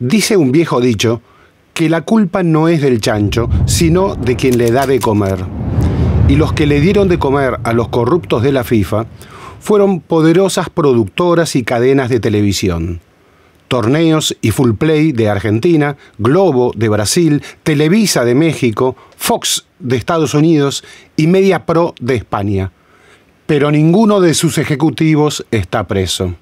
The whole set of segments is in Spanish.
Dice un viejo dicho que la culpa no es del chancho, sino de quien le da de comer. Y los que le dieron de comer a los corruptos de la FIFA fueron poderosas productoras y cadenas de televisión. Torneos y Full Play de Argentina, Globo de Brasil, Televisa de México, Fox de Estados Unidos y Media Pro de España. Pero ninguno de sus ejecutivos está preso.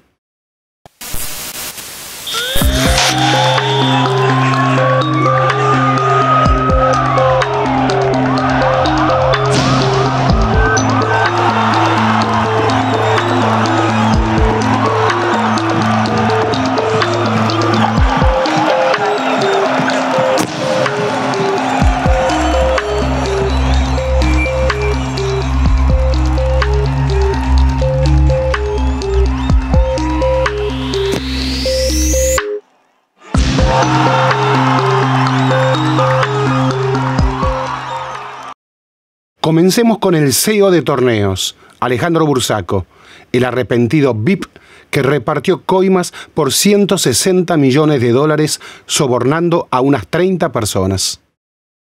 Comencemos con el CEO de torneos, Alejandro Bursaco, el arrepentido VIP que repartió coimas por 160 millones de dólares sobornando a unas 30 personas.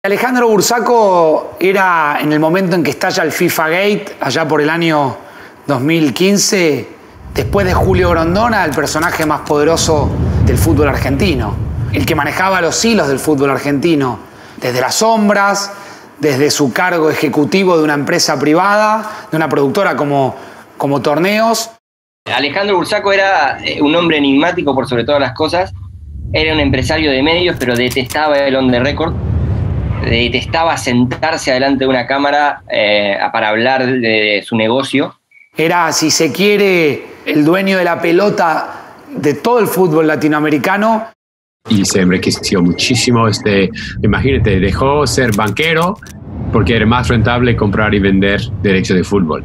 Alejandro Bursaco era, en el momento en que estalla el FIFA Gate, allá por el año 2015, después de Julio Grondona, el personaje más poderoso del fútbol argentino. El que manejaba los hilos del fútbol argentino, desde las sombras, desde su cargo ejecutivo de una empresa privada, de una productora como Torneos. Alejandro Bursaco era un hombre enigmático por sobre todas las cosas. Era un empresario de medios, pero detestaba el on the record. Detestaba sentarse delante de una cámara para hablar de su negocio. Era, si se quiere, el dueño de la pelota de todo el fútbol latinoamericano. Y se enriqueció muchísimo. Imagínate, dejó ser banquero porque era más rentable comprar y vender derechos de fútbol.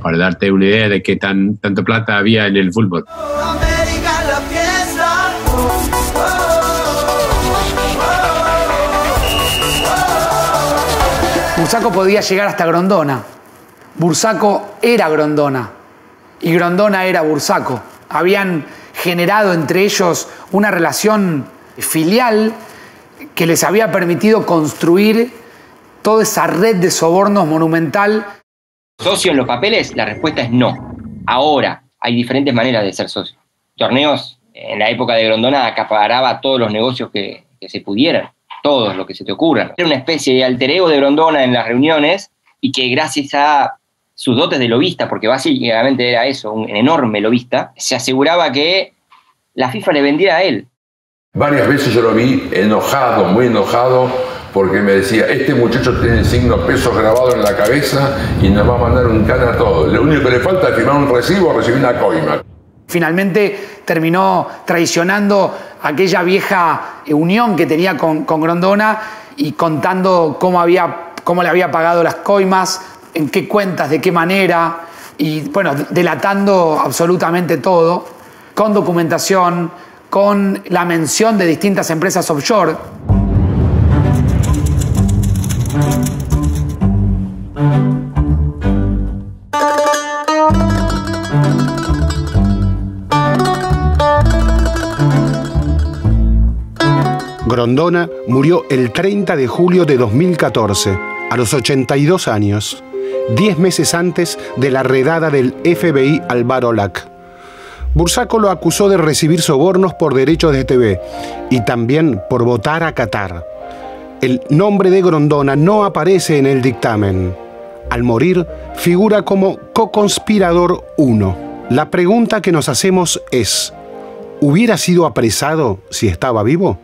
Para darte una idea de qué tanta plata había en el fútbol. Bursaco podía llegar hasta Grondona. Bursaco era Grondona. Y Grondona era Bursaco. Habían generado entre ellos una relación filial que les había permitido construir toda esa red de sobornos monumental. ¿Socio en los papeles? La respuesta es no. Ahora, hay diferentes maneras de ser socio. Torneos, en la época de Grondona, acaparaba todos los negocios que se pudieran, todos los que se te ocurran. Era una especie de alter ego de Grondona en las reuniones y que gracias a sus dotes de lobista, porque básicamente era eso, un enorme lobista, se aseguraba que la FIFA le vendiera a él. Varias veces yo lo vi enojado, muy enojado, porque me decía, este muchacho tiene el signo peso grabado en la cabeza y nos va a mandar un can a todos. Lo único que le falta es firmar un recibo o recibir una coima. Finalmente terminó traicionando aquella vieja unión que tenía con Grondona y contando cómo le había pagado las coimas, en qué cuentas, de qué manera, y bueno, delatando absolutamente todo, con documentación, con la mención de distintas empresas offshore. Grondona murió el 30 de julio de 2014, a los 82 años, 10 meses antes de la redada del FBI al Bar Olac. Bursaco lo acusó de recibir sobornos por derechos de TV y también por votar a Qatar. El nombre de Grondona no aparece en el dictamen. Al morir, figura como co-conspirador 1. La pregunta que nos hacemos es, ¿hubiera sido apresado si estaba vivo?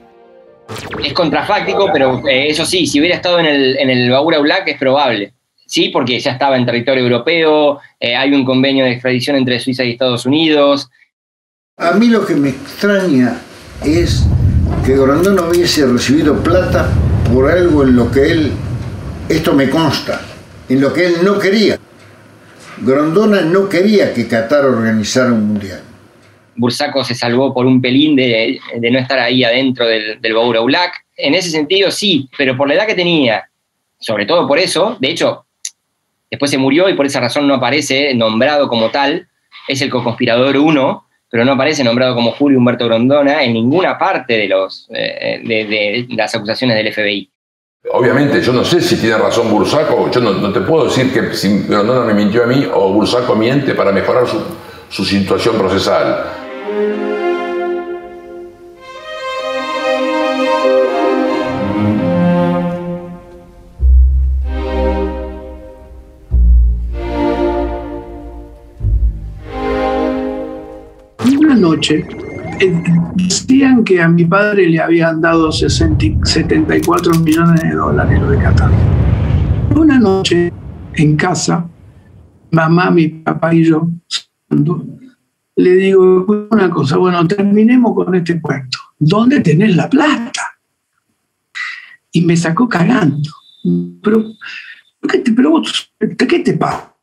Es contrafáctico, pero eso sí, si hubiera estado en el Baur Aulac es probable. Sí, porque ya estaba en territorio europeo, hay un convenio de extradición entre Suiza y Estados Unidos. A mí lo que me extraña es que Grondona hubiese recibido plata por algo en lo que él, esto me consta, en lo que él no quería. Grondona no quería que Qatar organizara un mundial. Bursaco se salvó por un pelín de no estar ahí adentro del Baur Aulac. En ese sentido sí, pero por la edad que tenía, sobre todo por eso, de hecho, después se murió y por esa razón no aparece nombrado como tal, es el co-conspirador 1, pero no aparece nombrado como Julio Humberto Grondona en ninguna parte de las acusaciones del FBI. Obviamente, yo no sé si tiene razón Bursaco, yo no te puedo decir que si Grondona me mintió a mí o Bursaco miente para mejorar su situación procesal. Una noche decían que a mi padre le habían dado 74 millones de dólares de Qatar. Una noche en casa, mamá, mi papá y yo, le digo una cosa, bueno, terminemos con este cuento. ¿Dónde tenés la plata? Y me sacó cagando. Pero ¿qué te pasa?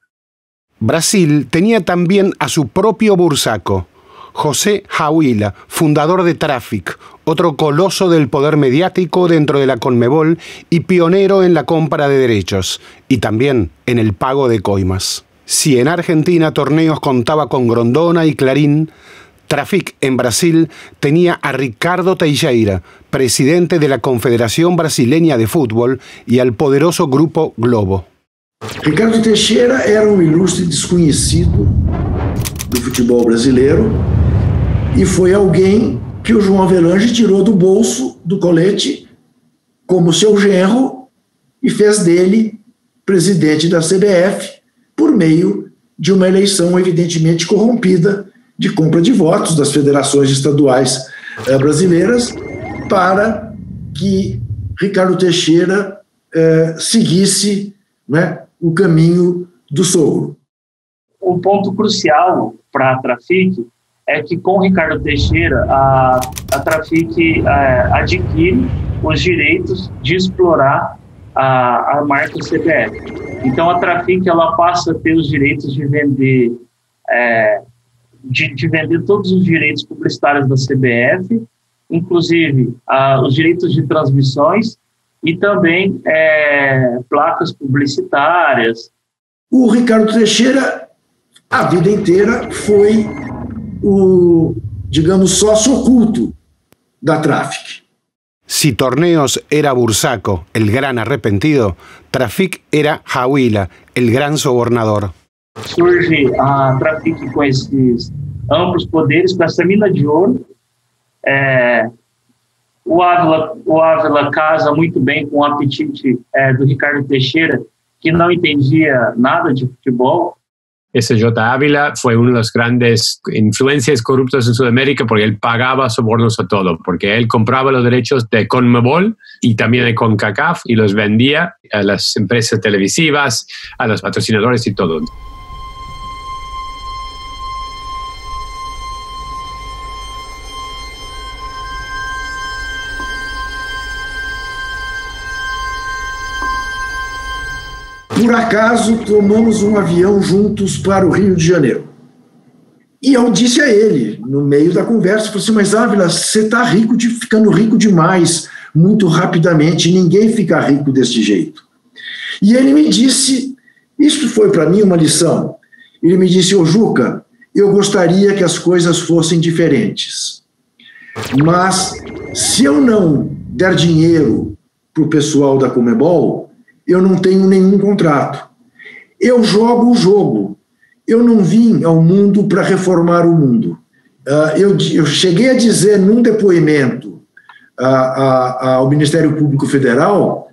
Brasil tenía también a su propio Bursaco, José Haüila, fundador de Trafic, otro coloso del poder mediático dentro de la Conmebol y pionero en la compra de derechos, y también en el pago de coimas. Si en Argentina Torneos contaba con Grondona y Clarín, Trafic en Brasil tenía a Ricardo Teixeira, presidente de la Confederación Brasileña de Fútbol, y al poderoso Grupo Globo. Ricardo Teixeira era ilustre desconhecido do futebol brasileiro e foi alguém que o João Avelange tirou do bolso, do colete, como seu genro e fez dele presidente da CBF por meio de uma eleição evidentemente corrompida de compra de votos das federações estaduais brasileiras para que Ricardo Teixeira seguisse, né, o caminho do sogro. Um ponto crucial para a Trafic é que com Ricardo Teixeira a Trafic adquire os direitos de explorar a marca CBF. Então a Trafic ela passa a ter os direitos de vender de vender todos os direitos publicitários da CBF, inclusive os direitos de transmissões e também placas publicitárias. O Ricardo Teixeira, a vida inteira, foi o, digamos, sócio oculto da Trafic. Si Torneos era Bursaco, el gran arrepentido, Trafic era Haüila, el gran sobornador. Surge a Trafic com esses amplos poderes, com essa mina de ouro. O Ávila casa muito bem com o apetite do Ricardo Teixeira, que não entendia nada de futebol. Ese J. Ávila fue uno de los grandes influencias corruptas en Sudamérica porque él pagaba sobornos a todo, porque él compraba los derechos de Conmebol y también de CONCACAF y los vendía a las empresas televisivas, a los patrocinadores y todo. Por acaso, tomamos um avião juntos para o Rio de Janeiro. E eu disse a ele, no meio da conversa, falei assim, mas Ávila, você está ficando rico demais, muito rapidamente, ninguém fica rico desse jeito. E ele me disse, isso foi para mim uma lição, ele me disse, ô Juca, eu gostaria que as coisas fossem diferentes, mas se eu não der dinheiro para o pessoal da Conmebol, eu não tenho nenhum contrato. Eu jogo o jogo. Eu não vim ao mundo para reformar o mundo. Eu cheguei a dizer num depoimento ao Ministério Público Federal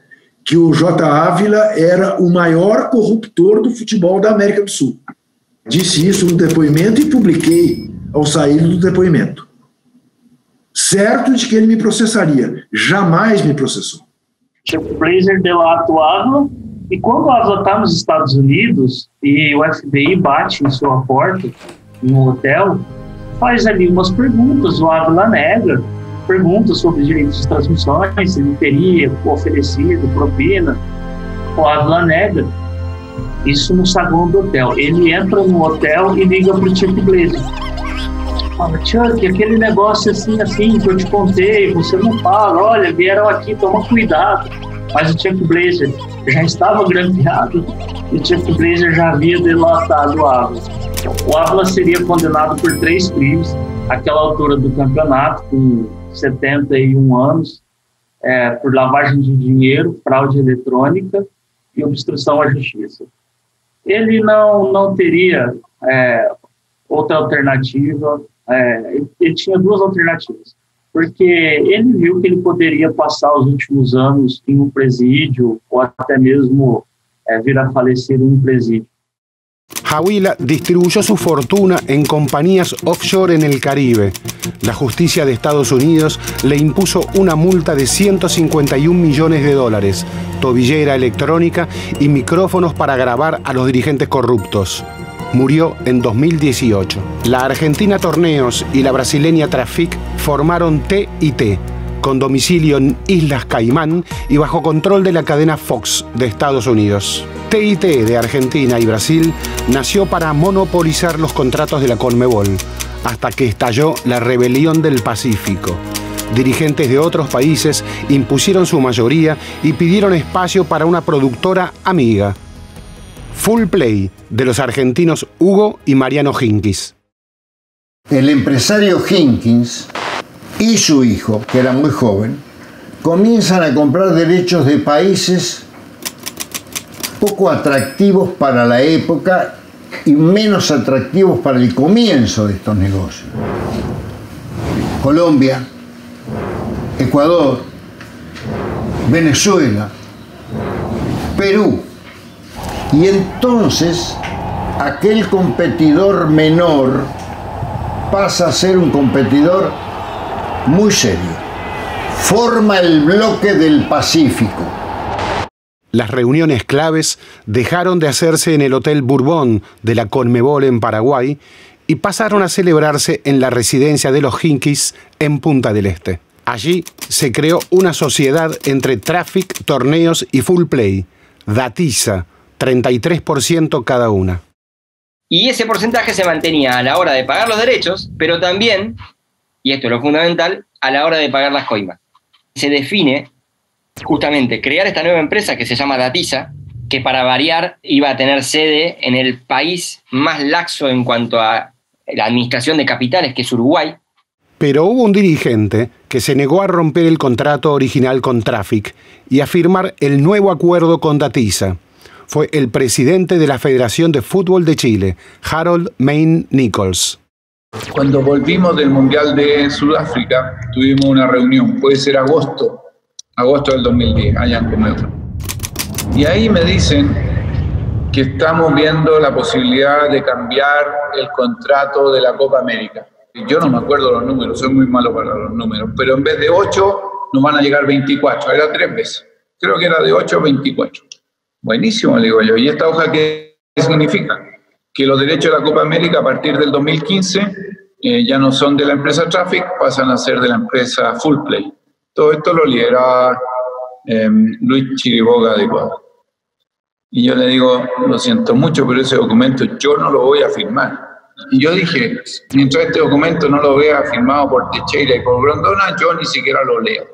que o J. Ávila era o maior corruptor do futebol da América do Sul. Disse isso no depoimento e publiquei ao sair do depoimento. Certo de que ele me processaria. Jamais me processou. Chuck Blazer delata o Ávila, e quando o Ávila está nos Estados Unidos e o FBI bate em sua porta, no hotel, faz ali umas perguntas, o Ávila nega, pergunta sobre direitos de transmissões, se ele teria oferecido propina, o Ávila nega, isso no saguão do hotel. Ele entra no hotel e liga para o Chuck Blazer. Fala, Chuck, aquele negócio assim que eu te contei, você não fala, olha, vieram aqui, toma cuidado. Mas o Chuck Blazer já estava grampeado e o Chuck Blazer já havia delatado o Ávila. O Ávila seria condenado por 3 crimes, àquela altura do campeonato, com 71 anos, por lavagem de dinheiro, fraude eletrônica e obstrução à justiça. Ele não teria outra alternativa, ele tinha 2 alternativas, porque ele viu que ele poderia passar os últimos anos em um presídio ou até mesmo vir a falecer em un presídio. Ávila distribuyó su fortuna en compañías offshore en el Caribe. La justicia de Estados Unidos le impuso una multa de 151 millones de dólares, tobillera electrónica y micrófonos para grabar a los dirigentes corruptos. Murió en 2018. La Argentina Torneos y la brasileña Trafic formaron T&T, con domicilio en Islas Caimán y bajo control de la cadena Fox de Estados Unidos. T&T de Argentina y Brasil nació para monopolizar los contratos de la Conmebol, hasta que estalló la rebelión del Pacífico. Dirigentes de otros países impusieron su mayoría y pidieron espacio para una productora amiga, Full Play, de los argentinos Hugo y Mariano Hinkins. El empresario Hinkins y su hijo, que era muy joven, comienzan a comprar derechos de países poco atractivos para la época y menos atractivos para el comienzo de estos negocios. Colombia, Ecuador, Venezuela, Perú. Y entonces aquel competidor menor pasa a ser un competidor muy serio. Forma el bloque del Pacífico. Las reuniones claves dejaron de hacerse en el Hotel Bourbon de la Conmebol en Paraguay y pasaron a celebrarse en la residencia de los Hinkins en Punta del Este. Allí se creó una sociedad entre Trafic, Torneos y Full Play, Datiza, 33% cada una. Y ese porcentaje se mantenía a la hora de pagar los derechos, pero también, y esto es lo fundamental, a la hora de pagar las coimas. Se define justamente crear esta nueva empresa que se llama Datiza, que para variar iba a tener sede en el país más laxo en cuanto a la administración de capitales, que es Uruguay. Pero hubo un dirigente que se negó a romper el contrato original con Trafic y a firmar el nuevo acuerdo con Datiza. Fue el presidente de la Federación de Fútbol de Chile, Harold Mayne Nichols. Cuando volvimos del Mundial de Sudáfrica, tuvimos una reunión, puede ser agosto del 2010, allá en Conmebol. Y ahí me dicen que estamos viendo la posibilidad de cambiar el contrato de la Copa América. Yo no me acuerdo los números, soy muy malo para los números, pero en vez de 8 nos van a llegar 24, era 3 veces. Creo que era de 8 a 24. Buenísimo, le digo yo. ¿Y esta hoja qué significa? Que los derechos de la Copa América a partir del 2015 ya no son de la empresa Trafic, pasan a ser de la empresa Full Play. Todo esto lo lidera Luis Chiriboga de Ecuador. Y yo le digo, lo siento mucho, pero ese documento yo no lo voy a firmar. Y yo dije, mientras este documento no lo vea firmado por Teixeira y por Grondona, yo ni siquiera lo leo.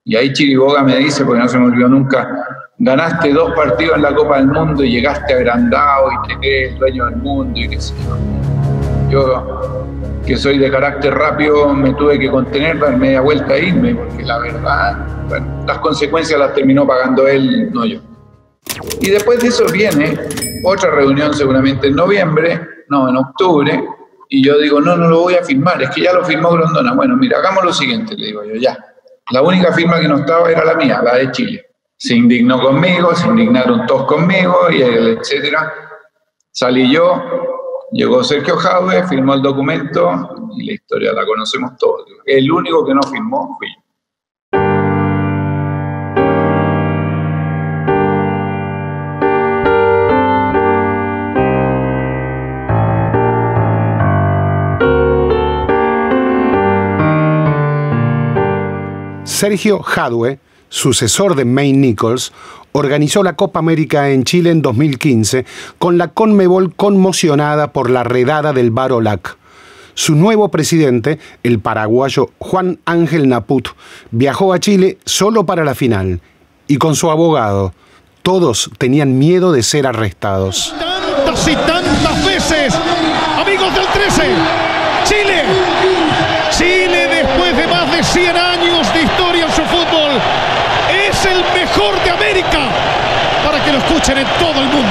Y ahí Chiriboga me dice, porque no se me olvidó nunca, ganaste 2 partidos en la Copa del Mundo y llegaste agrandado y te crees el dueño del mundo y qué sé yo. Yo, que soy de carácter rápido, me tuve que contener, dar media vuelta e irme, porque la verdad, bueno, las consecuencias las terminó pagando él, no yo. Y después de eso viene otra reunión seguramente en en octubre, y yo digo, no lo voy a firmar, es que ya lo firmó Grondona. Bueno, mira, hagamos lo siguiente, le digo yo, ya. La única firma que no estaba era la mía, la de Chile. Se indignó conmigo, se indignaron todos conmigo, y etcétera. Salí yo, llegó Sergio Jaude, firmó el documento, y la historia la conocemos todos. El único que no firmó fui yo. Sergio Jadue, sucesor de Mayne Nichols, organizó la Copa América en Chile en 2015 con la Conmebol conmocionada por la redada del Barolac. Su nuevo presidente, el paraguayo Juan Ángel Naput, viajó a Chile solo para la final y con su abogado. Todos tenían miedo de ser arrestados. Tantas y tantas veces escuchen en todo el mundo.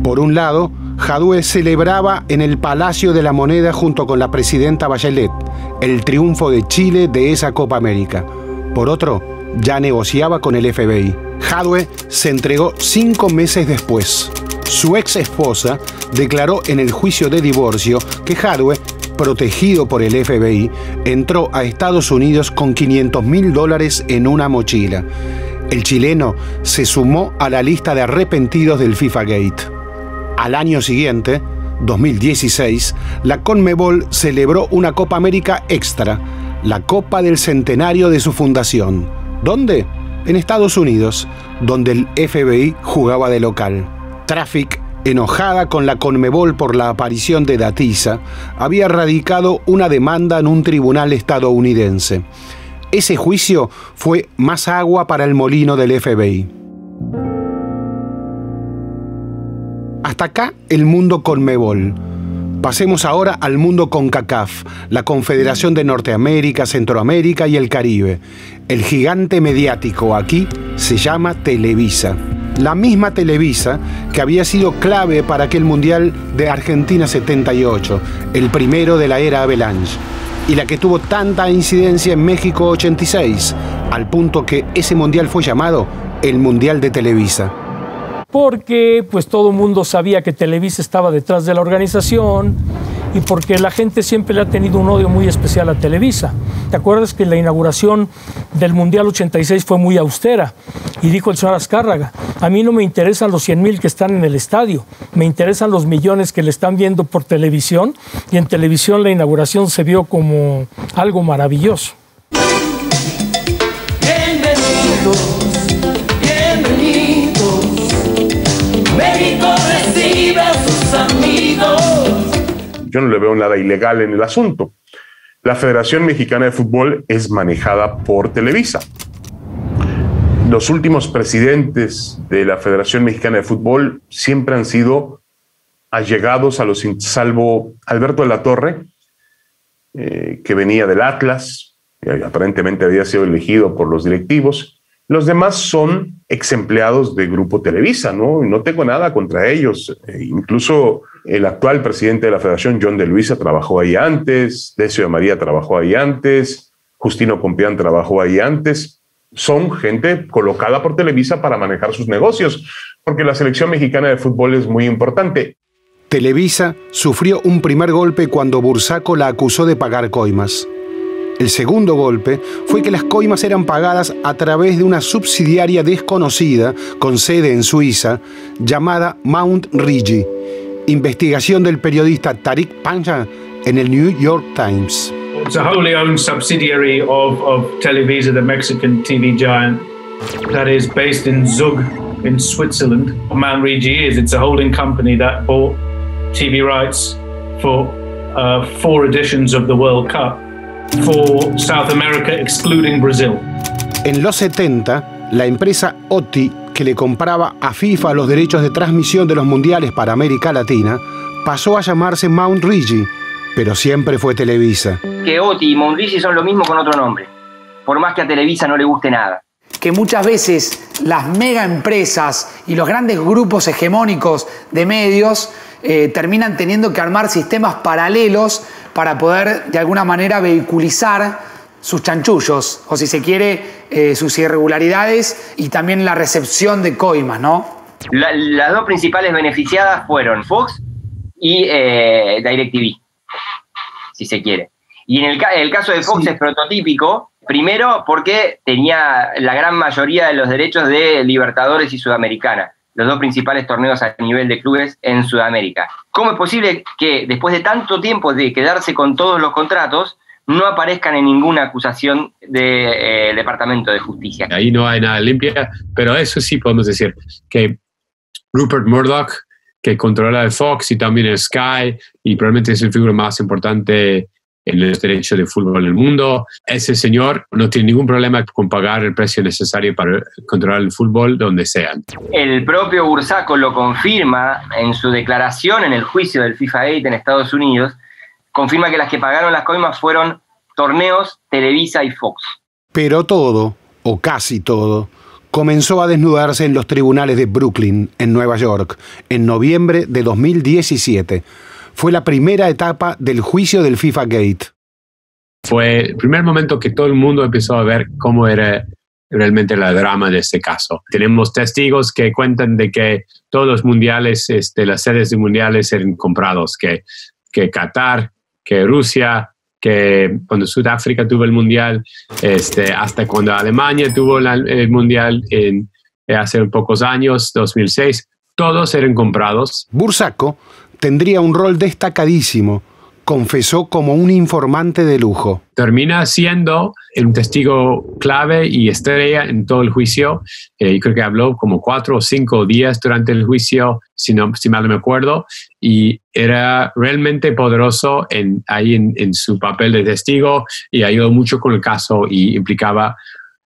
Por un lado, Jadue celebraba en el Palacio de la Moneda junto con la presidenta Bachelet el triunfo de Chile de esa Copa América. Por otro, ya negociaba con el FBI. Jadue se entregó 5 meses después. Su ex esposa declaró en el juicio de divorcio que Jadue, protegido por el FBI, entró a Estados Unidos con $500.000 en una mochila. El chileno se sumó a la lista de arrepentidos del FIFA Gate. Al año siguiente, 2016, la CONMEBOL celebró una Copa América extra, la Copa del Centenario de su fundación. ¿Dónde? En Estados Unidos, donde el FBI jugaba de local. Traffic, enojada con la CONMEBOL por la aparición de Datiza, había radicado una demanda en un tribunal estadounidense. Ese juicio fue más agua para el molino del FBI. Hasta acá el mundo CONMEBOL. Pasemos ahora al mundo CONCACAF, la Confederación de Norteamérica, Centroamérica y el Caribe. El gigante mediático aquí se llama Televisa. La misma Televisa que había sido clave para aquel Mundial de Argentina 78, el primero de la era Avalanche, y la que tuvo tanta incidencia en México 86, al punto que ese Mundial fue llamado el Mundial de Televisa. Porque pues todo el mundo sabía que Televisa estaba detrás de la organización y porque la gente siempre le ha tenido un odio muy especial a Televisa. ¿Te acuerdas que la inauguración del Mundial 86 fue muy austera? Y dijo el señor Azcárraga, a mí no me interesan los 100,000 que están en el estadio, me interesan los millones que le están viendo por televisión, y en televisión la inauguración se vio como algo maravilloso. México recibe a sus amigos. Yo no le veo nada ilegal en el asunto. La Federación Mexicana de Fútbol es manejada por Televisa. Los últimos presidentes de la Federación Mexicana de Fútbol siempre han sido allegados a los, salvo Alberto de la Torre, que venía del Atlas, aparentemente había sido elegido por los directivos. Los demás son ex empleados de Grupo Televisa, ¿no? No tengo nada contra ellos. Incluso el actual presidente de la Federación, John de Luisa, trabajó ahí antes, Decio de María trabajó ahí antes, Justino Compeán trabajó ahí antes. Son gente colocada por Televisa para manejar sus negocios, porque la selección mexicana de fútbol es muy importante. Televisa sufrió un primer golpe cuando Bursaco la acusó de pagar coimas. El segundo golpe fue que las coimas eran pagadas a través de una subsidiaria desconocida con sede en Suiza llamada Mount Rigi. Investigación del periodista Tariq Panja en el New York Times. It's a wholly owned subsidiary of Televisa, the Mexican TV giant, that is based in Zug in Switzerland. Mount Rigi is, it's a holding company that bought TV rights for 4 editions of the World Cup. For South America, excluding Brazil. En los 70, la empresa OTI, que le compraba a FIFA los derechos de transmisión de los mundiales para América Latina, pasó a llamarse Mount Rigi, pero siempre fue Televisa. Que OTI y Mount Rigi son lo mismo con otro nombre, por más que a Televisa no le guste nada. Que muchas veces las mega empresas y los grandes grupos hegemónicos de medios terminan teniendo que armar sistemas paralelos para poder de alguna manera vehiculizar sus chanchullos, o si se quiere, sus irregularidades y también la recepción de coimas, ¿no? Las dos principales beneficiadas fueron Fox y DirecTV, si se quiere. Y en el caso de Fox es prototípico, primero porque tenía la gran mayoría de los derechos de Libertadores y Sudamericana, los dos principales torneos a nivel de clubes en Sudamérica. ¿Cómo es posible que después de tanto tiempo de quedarse con todos los contratos no aparezcan en ninguna acusación del Departamento de Justicia? Ahí no hay nada limpia, pero eso sí podemos decir que Rupert Murdoch, que controla el Fox y también el Sky, y probablemente es el figura más importante en los derechos de fútbol en el mundo. Ese señor no tiene ningún problema con pagar el precio necesario para controlar el fútbol donde sea. El propio Bursaco lo confirma en su declaración en el juicio del FIFA Gate en Estados Unidos, confirma que las que pagaron las coimas fueron torneos, Televisa y Fox. Pero todo, o casi todo, comenzó a desnudarse en los tribunales de Brooklyn, en Nueva York, en noviembre de 2017. Fue la primera etapa del juicio del FIFA Gate. Fue el primer momento que todo el mundo empezó a ver cómo era realmente la drama de este caso. Tenemos testigos que cuentan de que todos los mundiales, las sedes de mundiales eran comprados, que Qatar, que Rusia, que cuando Sudáfrica tuvo el mundial, hasta cuando Alemania tuvo el mundial hace pocos años, 2006, todos eran comprados. Bursaco tendría un rol destacadísimo. Confesó como un informante de lujo. Termina siendo un testigo clave y estrella en todo el juicio. Yo creo que habló como 4 o 5 días durante el juicio, si mal no me acuerdo, y era realmente poderoso en su papel de testigo y ayudó mucho con el caso y implicaba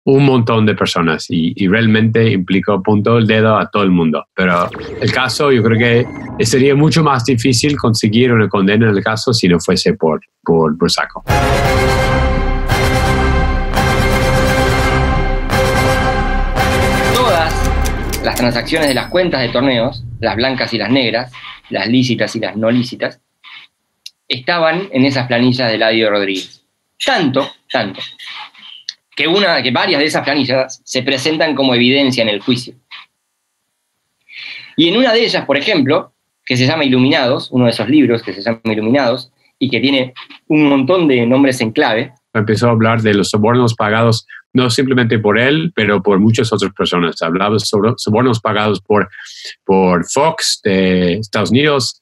un montón de personas y realmente apuntó el dedo a todo el mundo. Pero el caso, yo creo que sería mucho más difícil conseguir una condena en el caso si no fuese por Bursaco. Todas las transacciones de las cuentas de torneos, las blancas y las negras, las lícitas y las no lícitas, estaban en esas planillas de Eladio Rodríguez. Tanto que varias de esas planillas se presentan como evidencia en el juicio. Y en una de ellas, por ejemplo, que se llama Iluminados, uno de esos libros que se llama Iluminados, y que tiene un montón de nombres en clave. Empezó a hablar de los sobornos pagados, no simplemente por él, pero por muchas otras personas. Hablaba sobre sobornos pagados por Fox de Estados Unidos,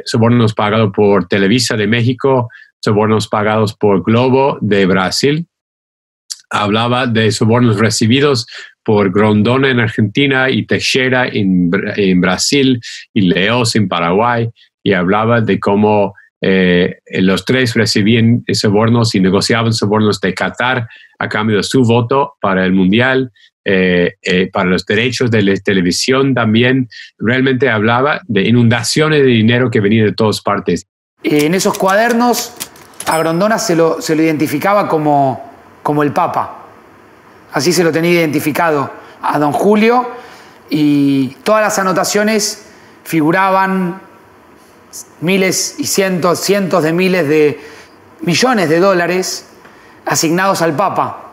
sobornos pagados por Televisa de México, sobornos pagados por Globo de Brasil. Hablaba de sobornos recibidos por Grondona en Argentina y Teixeira en Brasil y Leos en Paraguay, y hablaba de cómo los tres recibían sobornos y negociaban sobornos de Qatar a cambio de su voto para el Mundial, para los derechos de la televisión también. Realmente hablaba de inundaciones de dinero que venían de todas partes. En esos cuadernos a Grondona se lo identificaba como el Papa. Así se lo tenía identificado a don Julio, y todas las anotaciones figuraban miles y cientos de miles de millones de dólares asignados al Papa.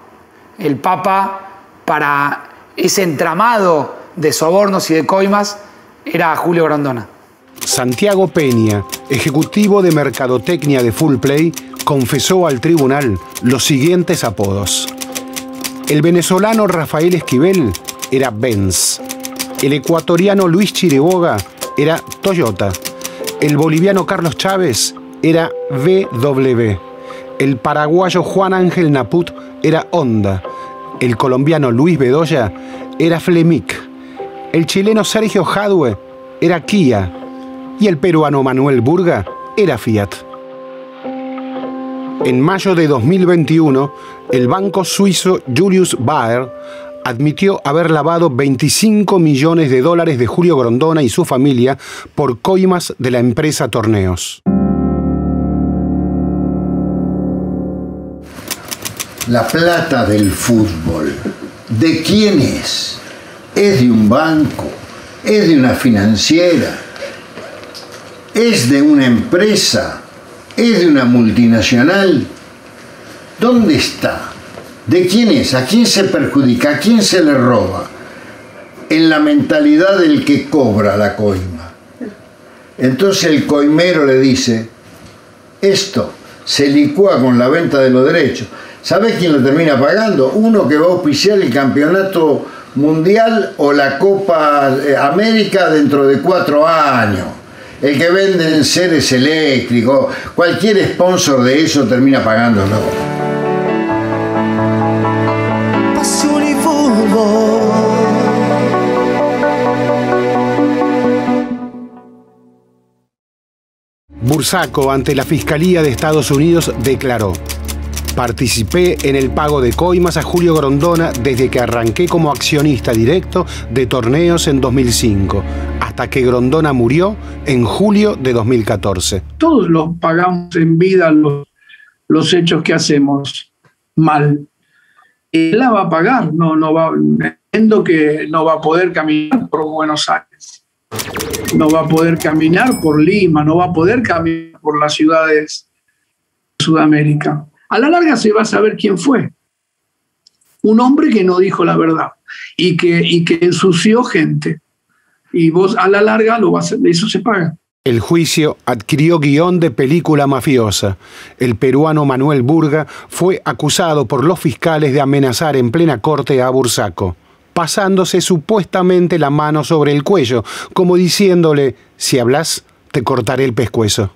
El Papa, para ese entramado de sobornos y de coimas, era Julio Grondona. Santiago Peña, ejecutivo de mercadotecnia de Fullplay, confesó al tribunal los siguientes apodos. El venezolano Rafael Esquivel era Benz. El ecuatoriano Luis Chiriboga era Toyota. El boliviano Carlos Chávez era VW. El paraguayo Juan Ángel Naput era Honda. El colombiano Luis Bedoya era Flemic. El chileno Sergio Jadue era Kia. Y el peruano Manuel Burga era Fiat. En mayo de 2021, el banco suizo Julius Baer admitió haber lavado $25 millones de Julio Grondona y su familia por coimas de la empresa Torneos. La plata del fútbol, ¿de quién es? ¿Es de un banco? ¿Es de una financiera? ¿Es de una empresa? ¿Es de una multinacional? ¿Dónde está? ¿De quién es? ¿A quién se perjudica? ¿A quién se le roba? En la mentalidad del que cobra la coima. Entonces el coimero le dice, esto se licúa con la venta de los derechos. ¿Sabés quién lo termina pagando? Uno que va a auspiciar el campeonato mundial o la Copa América dentro de 4 años. El que vende seres eléctricos, cualquier sponsor de eso termina pagándolo. Passione fútbol. Bursaco, ante la Fiscalía de Estados Unidos, declaró: participé en el pago de coimas a Julio Grondona desde que arranqué como accionista directo de Torneos en 2005, hasta que Grondona murió en julio de 2014. Todos los pagamos en vida los hechos que hacemos mal. Él la va a pagar, no va. viendo que no va a poder caminar por Buenos Aires, no va a poder caminar por Lima, no va a poder caminar por las ciudades de Sudamérica. A la larga se va a saber quién fue. Un hombre que no dijo la verdad y que ensució gente. Y vos a la larga eso se paga. El juicio adquirió guión de película mafiosa. El peruano Manuel Burga fue acusado por los fiscales de amenazar en plena corte a Bursaco, pasándose supuestamente la mano sobre el cuello, como diciéndole, si hablas, te cortaré el pescuezo.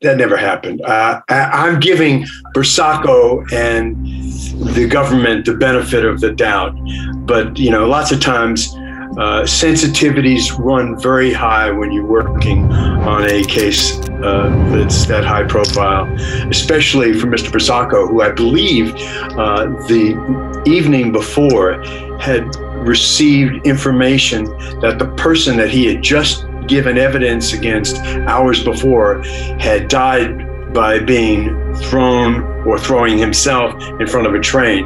That never happened. I'm giving Bursaco and the government the benefit of the doubt. But, you know, lots of times sensitivities run very high when you're working on a case that's that high profile, especially for Mr. Bursaco, who I believe the evening before had received information that the person that he had just given evidence against hours before had died by being thrown or throwing himself in front of a train.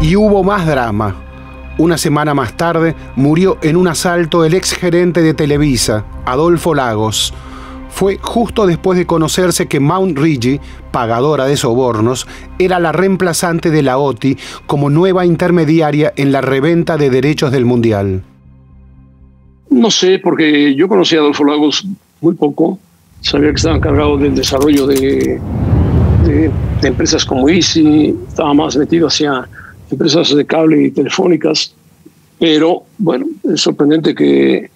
Y hubo más drama. Una semana más tarde murió en un asalto el exgerente de Televisa, Adolfo Lagos. Fue justo después de conocerse que Mount Rigi, pagadora de sobornos, era la reemplazante de la OTI como nueva intermediaria en la reventa de derechos del Mundial. No sé, porque yo conocí a Adolfo Lagos muy poco. Sabía que estaba encargado del desarrollo de empresas como Easy, estaba más metido hacia empresas de cable y telefónicas, pero bueno, es sorprendente que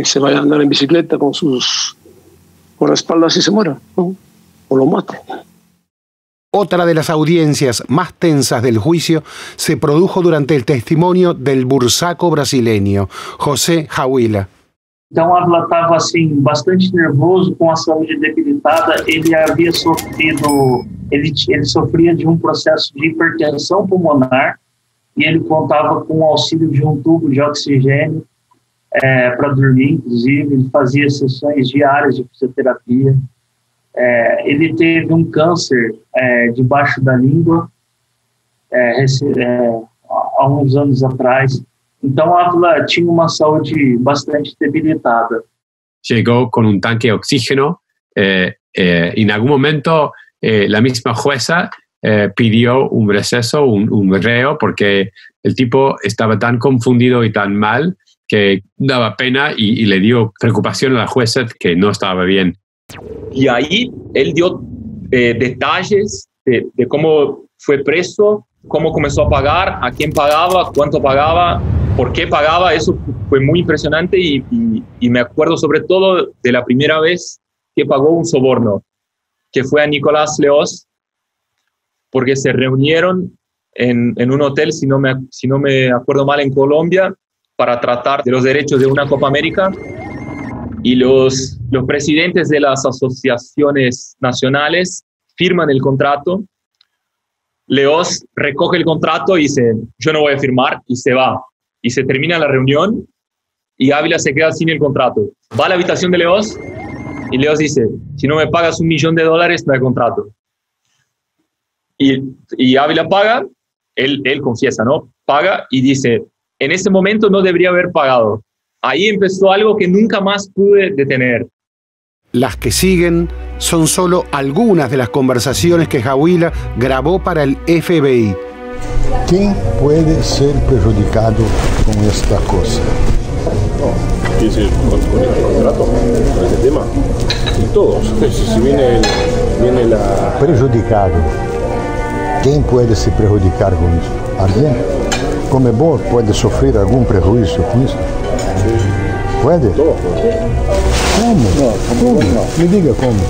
se vaya a andar en bicicleta con la espalda y se muera, ¿no? O lo mate. Otra de las audiencias más tensas del juicio se produjo durante el testimonio del Bursaco brasileño, José Jahuila. Então, Ávila estava assim bastante nervoso, com a saúde debilitada. Ele havia sofrido, ele sofria de processo de hipertensão pulmonar e ele contava com o auxílio de tubo de oxigênio para dormir, inclusive. Ele fazia sessões diárias de fisioterapia. Ele teve câncer debaixo da língua há uns anos atrás. Então, Ávila tinha uma saúde bastante debilitada. Llegó con un tanque de oxígeno y en algún momento la misma jueza pidió un receso, un reo, porque el tipo estaba tan confundido y tan mal que daba pena y le dio preocupación a la jueza que no estaba bien. Y ahí él dio detalles de cómo fue preso, cómo comenzó a pagar, a quién pagaba, cuánto pagaba, por qué pagaba. Eso fue muy impresionante y me acuerdo sobre todo de la primera vez que pagó un soborno, que fue a Nicolás Leoz, porque se reunieron en un hotel, si no me acuerdo mal, en Colombia, para tratar de los derechos de una Copa América. Y los presidentes de las asociaciones nacionales firman el contrato. Leoz recoge el contrato y dice, yo no voy a firmar, y se va. Y se termina la reunión y Ávila se queda sin el contrato. Va a la habitación de Leoz y Leoz dice, si no me pagas $1 millón, no hay contrato. Y Ávila paga, él confiesa, ¿no? Paga y dice, en ese momento no debería haber pagado. Ahí empezó algo que nunca más pude detener. Las que siguen son solo algunas de las conversaciones que Jahuila grabó para el FBI. ¿Quién puede ser perjudicado con esta cosa? ¿Quién se con el contrato? ¿Con este tema? Y todos. Si viene la... Prejudicado. ¿Quién puede se perjudicar con eso? ¿Alguien? Comebol puede sufrir algún prejuicio con eso? ¿Puede? Todos. ¿Cómo? No, ¿Cómo? no. Me diga cómo.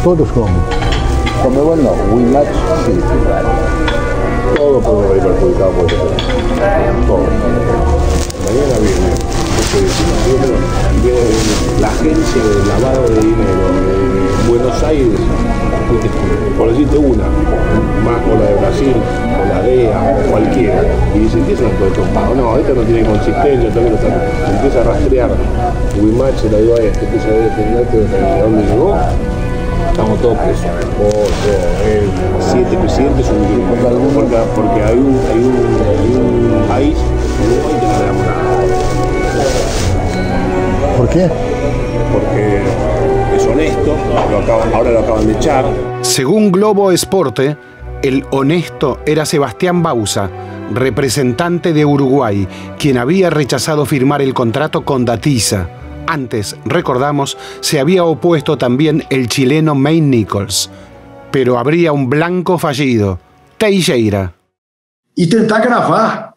Todos cómo. Comebol no. Winmatch sí. Todo puede haber perjudicado por eso. Todo. Mañana viene la agencia de lavado de dinero de Buenos Aires, por decir elegiste una, más o la de Brasil, o la DEA, o cualquiera, y dice, ¿qué es un todo pago? No, esto no tiene consistencia, empieza a rastrear, Wimatch se la dio a este, empieza a ver ¿a dónde llegó? Estamos todos presos. El 7 presidentes son porque hay un país que no le damos nada. ¿Por qué? Porque es honesto, ahora lo acaban de echar. Según Globo Esporte, el honesto era Sebastián Bauza, representante de Uruguay, quien había rechazado firmar el contrato con Datiza. Antes, recordamos, se había opuesto también el chileno Maine Nichols. Pero habría un blanco fallido, Teixeira. E tentar gravar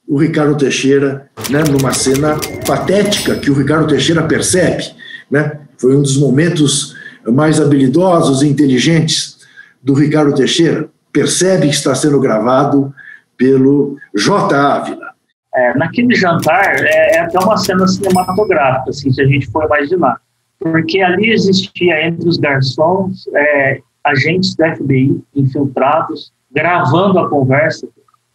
o Ricardo Teixeira, né, numa cena patética que o Ricardo Teixeira percebe, né? Foi dos momentos mais habilidosos e inteligentes do Ricardo Teixeira. Percebe que está sendo gravado pelo J. Ávila. Naquele jantar é até uma cena cinematográfica, assim, se a gente for imaginar. Porque ali existia entre os garçons agentes da FBI infiltrados, gravando a conversa.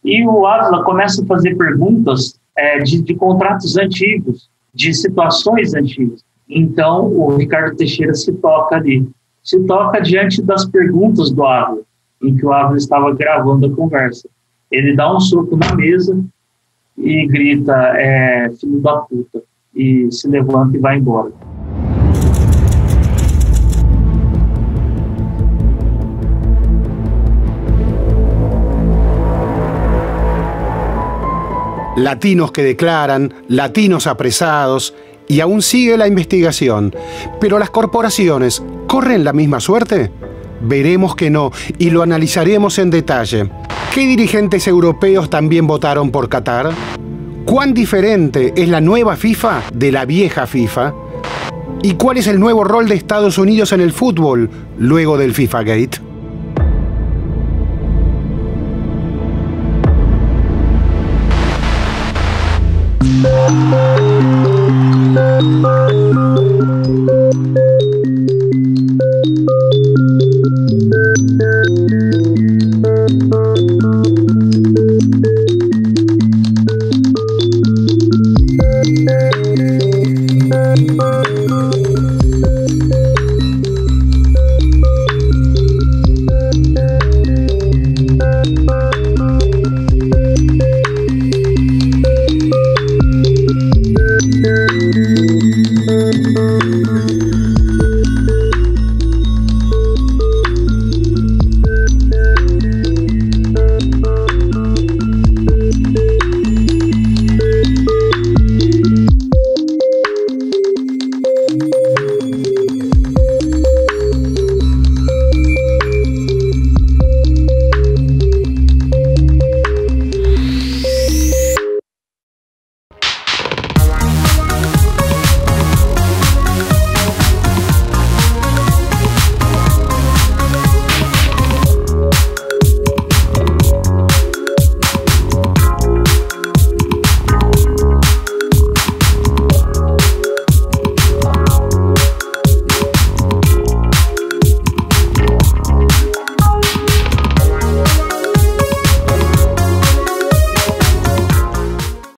E o Ávila começa a fazer perguntas de contratos antigos, de situações antigas. Então, o Ricardo Teixeira se toca ali. Se toca diante das perguntas do Ávila, em que o Ávila estava gravando a conversa. Ele dá um soco na mesa e grita, filho da puta, e se levanta e vai embora. Latinos que declaran, latinos apresados, y aún sigue la investigación. ¿Pero las corporaciones corren la misma suerte? Veremos que no, y lo analizaremos en detalle. ¿Qué dirigentes europeos también votaron por Qatar? ¿Cuán diferente es la nueva FIFA de la vieja FIFA? ¿Y cuál es el nuevo rol de Estados Unidos en el fútbol luego del FIFA Gate?